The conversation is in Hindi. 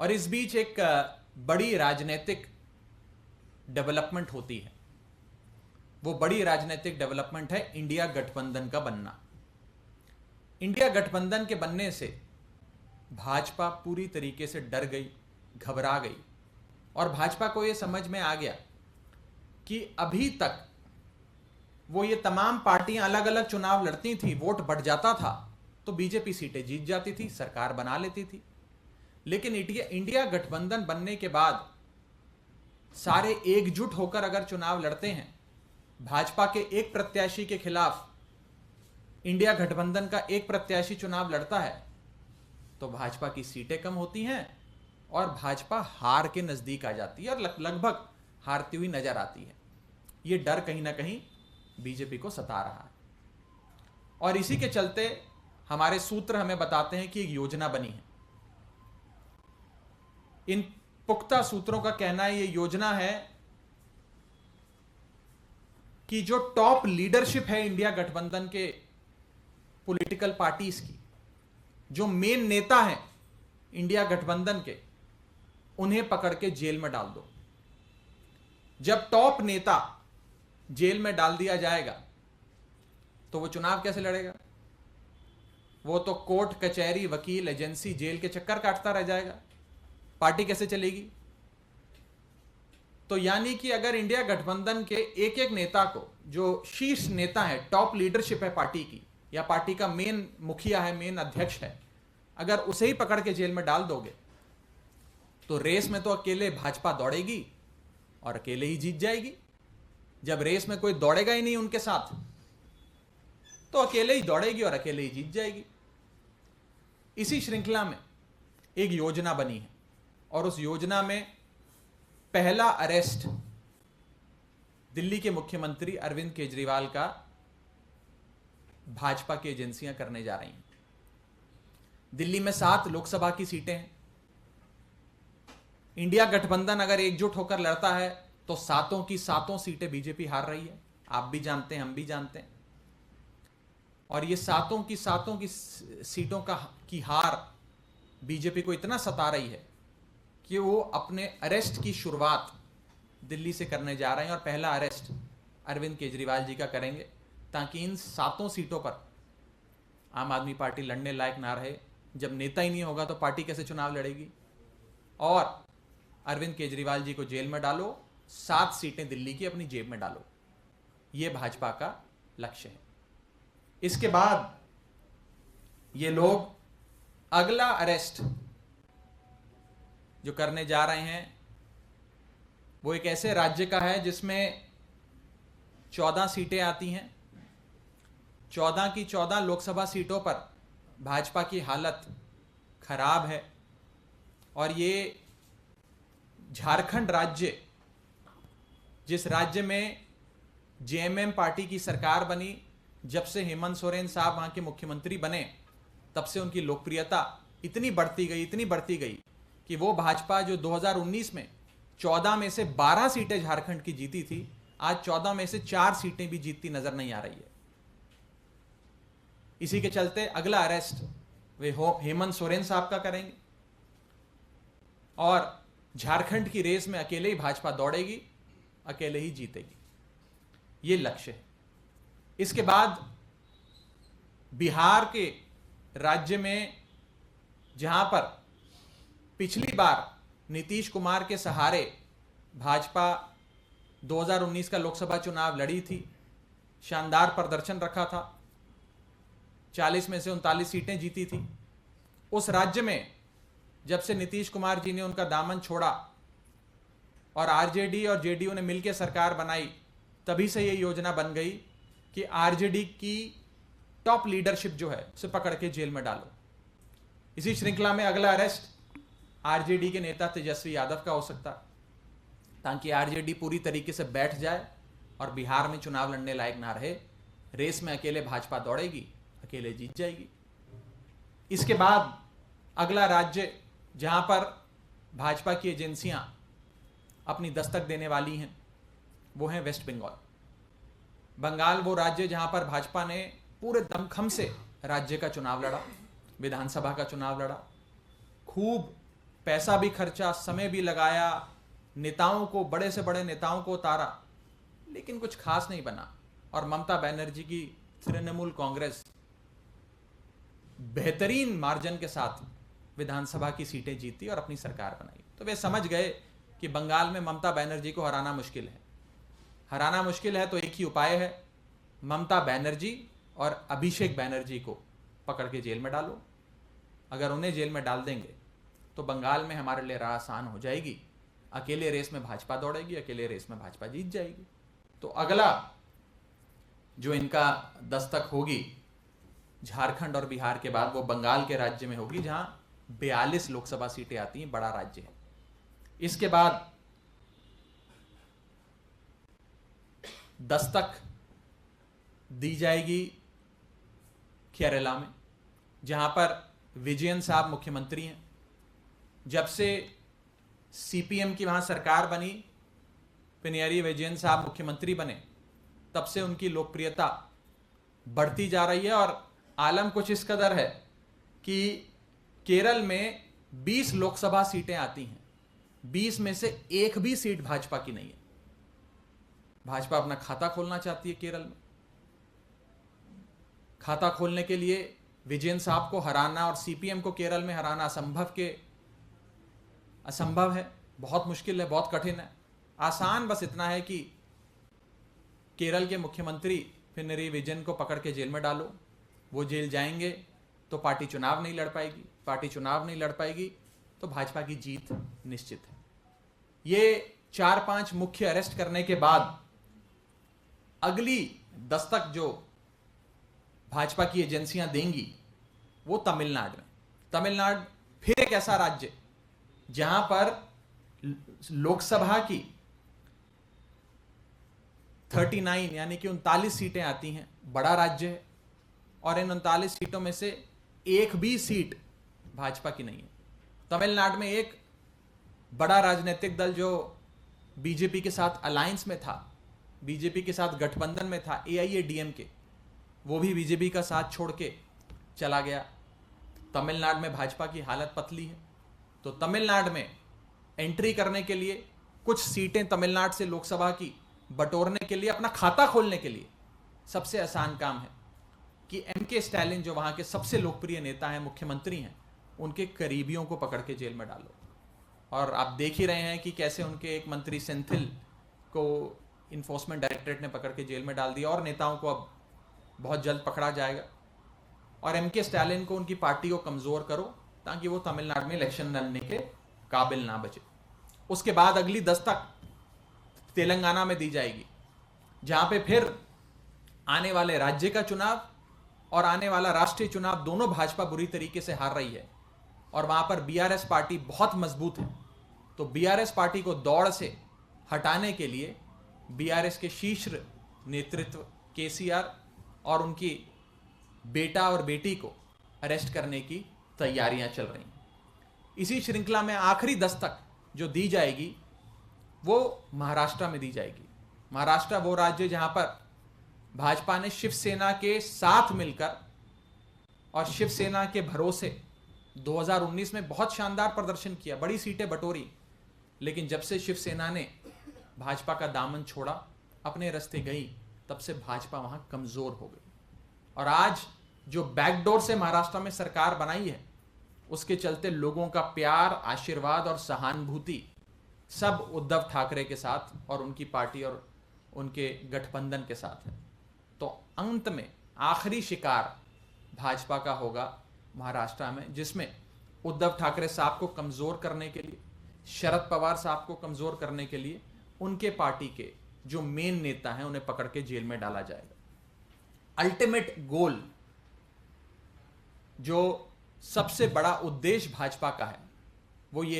और इस बीच एक बड़ी राजनीतिक डेवलपमेंट होती है। वो बड़ी राजनीतिक डेवलपमेंट है इंडिया गठबंधन का बनना। इंडिया गठबंधन के बनने से भाजपा पूरी तरीके से डर गई, घबरा गई और भाजपा को यह समझ में आ गया कि अभी तक वो ये तमाम पार्टियां अलग अलग चुनाव लड़ती थी, वोट बढ़ जाता था तो बीजेपी सीटें जीत जाती थी, सरकार बना लेती थी। लेकिन इंडिया गठबंधन बनने के बाद सारे एकजुट होकर अगर चुनाव लड़ते हैं, भाजपा के एक प्रत्याशी के खिलाफ इंडिया गठबंधन का एक प्रत्याशी चुनाव लड़ता है तो भाजपा की सीटें कम होती हैं और भाजपा हार के नजदीक आ जाती है और लगभग हारती हुई नजर आती है। यह डर कहीं ना कहीं बीजेपी को सता रहा है और इसी के चलते हमारे सूत्र हमें बताते हैं कि एक योजना बनी है। इन पुख्ता सूत्रों का कहना है ये योजना है कि जो टॉप लीडरशिप है इंडिया गठबंधन के पॉलिटिकल पार्टीज की, जो मेन नेता हैं इंडिया गठबंधन के, उन्हें पकड़ के जेल में डाल दो। जब टॉप नेता जेल में डाल दिया जाएगा तो वो चुनाव कैसे लड़ेगा? वो तो कोर्ट कचहरी वकील एजेंसी जेल के चक्कर काटता रह जाएगा, पार्टी कैसे चलेगी? तो यानी कि अगर इंडिया गठबंधन के एक एक नेता को, जो शीर्ष नेता है, टॉप लीडरशिप है पार्टी की या पार्टी का मेन मुखिया है, मेन अध्यक्ष है, अगर उसे ही पकड़ के जेल में डाल दोगे तो रेस में तो अकेले भाजपा दौड़ेगी और अकेले ही जीत जाएगी। जब रेस में कोई दौड़ेगा ही नहीं उनके साथ तो अकेले ही दौड़ेगी और अकेले ही जीत जाएगी। इसी श्रृंखला में एक योजना बनी है और उस योजना में पहला अरेस्ट दिल्ली के मुख्यमंत्री अरविंद केजरीवाल का भाजपा की एजेंसियां करने जा रही हैं। दिल्ली में 7 लोकसभा की सीटें हैं। इंडिया गठबंधन अगर एकजुट होकर लड़ता है तो सातों की सातों सीटें बीजेपी हार रही है, आप भी जानते हैं, हम भी जानते हैं। और ये सातों की सीटों की हार बीजेपी को इतना सता रही है कि वो अपने अरेस्ट की शुरुआत दिल्ली से करने जा रहे हैं और पहला अरेस्ट अरविंद केजरीवाल जी का करेंगे ताकि इन 7 सीटों पर आम आदमी पार्टी लड़ने लायक ना रहे। जब नेता ही नहीं होगा तो पार्टी कैसे चुनाव लड़ेगी? और अरविंद केजरीवाल जी को जेल में डालो, 7 सीटें दिल्ली की अपनी जेब में डालो, यह भाजपा का लक्ष्य है। इसके बाद ये लोग अगला अरेस्ट जो करने जा रहे हैं वो एक ऐसे राज्य का है जिसमें 14 सीटें आती हैं। 14 की 14 लोकसभा सीटों पर भाजपा की हालत खराब है और ये झारखंड राज्य, जिस राज्य में जेएमएम पार्टी की सरकार बनी, जब से हेमंत सोरेन साहब वहां के मुख्यमंत्री बने तब से उनकी लोकप्रियता इतनी बढ़ती गई कि वो भाजपा जो 2019 में 14 में से 12 सीटें झारखंड की जीती थी, आज 14 में से 4 सीटें भी जीतती नजर नहीं आ रही है। इसी के चलते अगला अरेस्ट वे हेमंत सोरेन साहब का करेंगे और झारखंड की रेस में अकेले ही भाजपा दौड़ेगी, अकेले ही जीतेगी, ये लक्ष्य है। इसके बाद बिहार के राज्य में, जहां पर पिछली बार नीतीश कुमार के सहारे भाजपा 2019 का लोकसभा चुनाव लड़ी थी, शानदार प्रदर्शन रखा था, 40 में से 39 सीटें जीती थी। उस राज्य में जब से नीतीश कुमार जी ने उनका दामन छोड़ा और आरजेडी और जेडीयू ने मिलकर सरकार बनाई, तभी से यह योजना बन गई कि आरजेडी की टॉप लीडरशिप जो है उसे पकड़ के जेल में डालो। इसी श्रृंखला में अगला अरेस्ट आरजेडी के नेता तेजस्वी यादव का हो सकता, ताकि आरजेडी पूरी तरीके से बैठ जाए और बिहार में चुनाव लड़ने लायक ना रहे। रेस में अकेले भाजपा दौड़ेगी, अकेले जीत जाएगी। इसके बाद अगला राज्य जहां पर भाजपा की एजेंसियां अपनी दस्तक देने वाली हैं वो है वेस्ट बंगाल। बंगाल वो राज्य जहां पर भाजपा ने पूरे दमखम से राज्य का चुनाव लड़ा, विधानसभा का चुनाव लड़ा, खूब पैसा भी खर्चा, समय भी लगाया, नेताओं को, बड़े से बड़े नेताओं को उतारा, लेकिन कुछ खास नहीं बना। और ममता बनर्जी की तृणमूल कांग्रेस बेहतरीन मार्जिन के साथ विधानसभा की सीटें जीती और अपनी सरकार बनाई। तो वे समझ गए कि बंगाल में ममता बनर्जी को हराना मुश्किल है। हराना मुश्किल है तो एक ही उपाय है, ममता बनर्जी और अभिषेक बनर्जी को पकड़ के जेल में डालो। अगर उन्हें जेल में डाल देंगे तो बंगाल में हमारे लिए राह आसान हो जाएगी। अकेले रेस में भाजपा दौड़ेगी, अकेले रेस में भाजपा जीत जाएगी। तो अगला जो इनका दस्तक होगी झारखंड और बिहार के बाद, वो बंगाल के राज्य में होगी, जहां 42 लोकसभा सीटें आती हैं, बड़ा राज्य है। इसके बाद दस्तक दी जाएगी केरला में, जहां पर विजयन साहब मुख्यमंत्री हैं। जब से सीपीएम की वहां सरकार बनी, पिनराई विजयन साहब मुख्यमंत्री बने, तब से उनकी लोकप्रियता बढ़ती जा रही है। और आलम कुछ इस कदर है कि केरल में 20 लोकसभा सीटें आती हैं, 20 में से एक भी सीट भाजपा की नहीं है। भाजपा अपना खाता खोलना चाहती है केरल में। खाता खोलने के लिए विजयन साहब को हराना और सीपीएम को केरल में हराना असंभव है, बहुत मुश्किल है, बहुत कठिन है। आसान बस इतना है कि केरल के मुख्यमंत्री पिनराई विजयन को पकड़ के जेल में डालो। वो जेल जाएंगे तो पार्टी चुनाव नहीं लड़ पाएगी, पार्टी चुनाव नहीं लड़ पाएगी तो भाजपा की जीत निश्चित है। ये 4-5 मुख्य अरेस्ट करने के बाद अगली दस्तक जो भाजपा की एजेंसियां देंगी वो तमिलनाडु में। तमिलनाडु फिर एक ऐसा राज्य जहां पर लोकसभा की 39 यानी कि 39 सीटें आती हैं, बड़ा राज्य है। और इन 39 सीटों में से एक भी सीट भाजपा की नहीं है। तमिलनाडु में एक बड़ा राजनीतिक दल जो बीजेपी के साथ अलायंस में था, बीजेपी के साथ गठबंधन में था, AIADMK, वो भी बीजेपी का साथ छोड़ के चला गया। तमिलनाडु में भाजपा की हालत पतली है। तो तमिलनाडु में एंट्री करने के लिए, कुछ सीटें तमिलनाडु से लोकसभा की बटोरने के लिए, अपना खाता खोलने के लिए सबसे आसान काम है कि MK स्टालिन जो वहां के सबसे लोकप्रिय नेता हैं, मुख्यमंत्री हैं, उनके करीबियों को पकड़ के जेल में डालो। और आप देख ही रहे हैं कि कैसे उनके एक मंत्री सेंथिल को इन्फोर्समेंट डायरेक्टरेट ने पकड़ के जेल में डाल दिया, और नेताओं को अब बहुत जल्द पकड़ा जाएगा। और MK स्टालिन को, उनकी पार्टी को कमजोर करो ताकि वो तमिलनाडु में इलेक्शन लड़ने के काबिल ना बचे। उसके बाद अगली दस्तक तेलंगाना में दी जाएगी, जहां पे फिर आने वाले राज्य का चुनाव और आने वाला राष्ट्रीय चुनाव दोनों भाजपा बुरी तरीके से हार रही है। और वहां पर BRS पार्टी बहुत मजबूत है। तो BRS पार्टी को दौड़ से हटाने के लिए BRS के शीर्ष नेतृत्व KCR और उनकी बेटा और बेटी को अरेस्ट करने की तैयारियां चल रही हैं। इसी श्रृंखला में आखिरी दस्तक जो दी जाएगी वो महाराष्ट्र में दी जाएगी। महाराष्ट्र वो राज्य जहां पर भाजपा ने शिवसेना के साथ मिलकर और शिवसेना के भरोसे 2019 में बहुत शानदार प्रदर्शन किया, बड़ी सीटें बटोरी। लेकिन जब से शिवसेना ने भाजपा का दामन छोड़ा, अपने रास्ते गई, तब से भाजपा वहां कमजोर हो गई। और आज जो बैकडोर से महाराष्ट्र में सरकार बनाई है, उसके चलते लोगों का प्यार, आशीर्वाद और सहानुभूति सब उद्धव ठाकरे के साथ और उनकी पार्टी और उनके गठबंधन के साथ है। तो अंत में आखिरी शिकार भाजपा का होगा महाराष्ट्र में, जिसमें उद्धव ठाकरे साहब को कमजोर करने के लिए, शरद पवार साहब को कमजोर करने के लिए उनके पार्टी के जो मेन नेता हैं उन्हें पकड़ के जेल में डाला जाएगा। अल्टीमेट गोल, जो सबसे बड़ा उद्देश्य भाजपा का है, वो ये